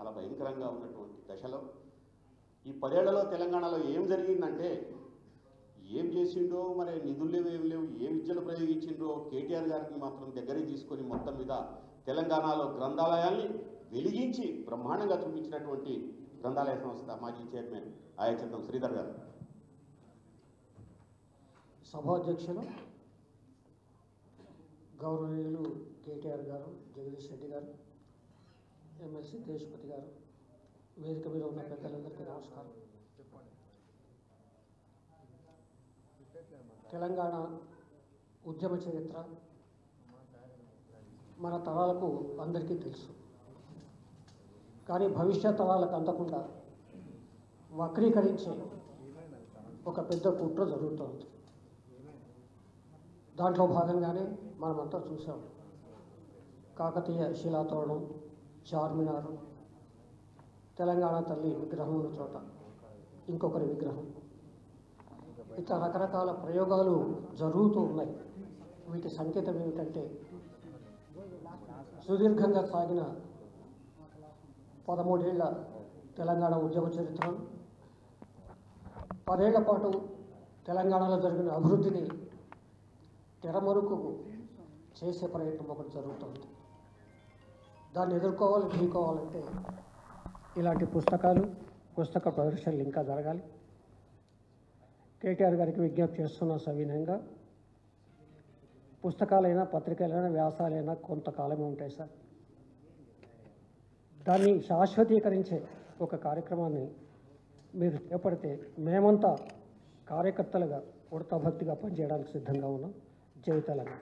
చాలా భయంకరంగా ఉన్నటువంటి దశలో ఈ 10 ఏళ్లలో తెలంగాణలో ఏం జరిగిందంటే ఏం చేసిండో మరి నిధులు లేవు ఏం లేవు ఏ విద్యలు ప్రయోగించిండ్రో కేటీఆర్ గారిని మాత్రం దగ్గరికి తీసుకొని మొత్తం మీద తెలంగాణలో గ్రంథాలయాల్ని వెలిగించి బ్రహ్మాండంగా చూపించినటువంటి గ్రంథాలయ సంస్థ మాజీ చైర్మన్ ఆయచిత్తం శ్రీధర్ గారు. సభాధ్యక్షులు గౌరవనీయులు కేటీఆర్ గారు, జగదీష్ రెడ్డి గారు, ఎమ్మెల్సీ దేశపతి గారు, వేదిక మీద ఉన్న పెద్దలందరికీ నమస్కారం. తెలంగాణ ఉద్యమ చరిత్ర మన తరాలకు అందరికీ తెలుసు. కానీ భవిష్యత్ తరాలకు అందకుండా వక్రీకరించే ఒక పెద్ద కుట్ర జరుగుతుంది. దాంట్లో భాగంగానే మనమంతా చూసాం. కాకతీయ శిలాతోరణం, చార్మినార్, తెలంగాణ తల్లి విగ్రహం ఉన్న చోట ఇంకొకరి విగ్రహం, ఇట్లా రకరకాల ప్రయోగాలు జరుగుతూ ఉన్నాయి. వీటి సంకేతం ఏమిటంటే సుదీర్ఘంగా సాగిన 13 ఏళ్ల తెలంగాణ ఉద్యమ చరిత్రను, 10 ఏళ్ల పాటు తెలంగాణలో జరిగిన అభివృద్ధిని తెరమరుకు చేసే ప్రయత్నం ఒకటి జరుగుతుంది. దాన్ని ఢీకోవాలంటే ఇలాంటి పుస్తక ప్రదర్శనలు ఇంకా జరగాలి. కేటీఆర్ గారికి విజ్ఞప్తి చేస్తున్న సవినయంగా, పుస్తకాలైనా పత్రికలైనా వ్యాసాలైనా కొంతకాలమే ఉంటాయి సార్. దాన్ని శాశ్వతీకరించే ఒక కార్యక్రమాన్ని మీరు చేపడితే మేమంతా కార్యకర్తలుగా ఉడతా భక్తిగా పనిచేయడానికి సిద్ధంగా ఉన్నాం. జై తెలంగాణ.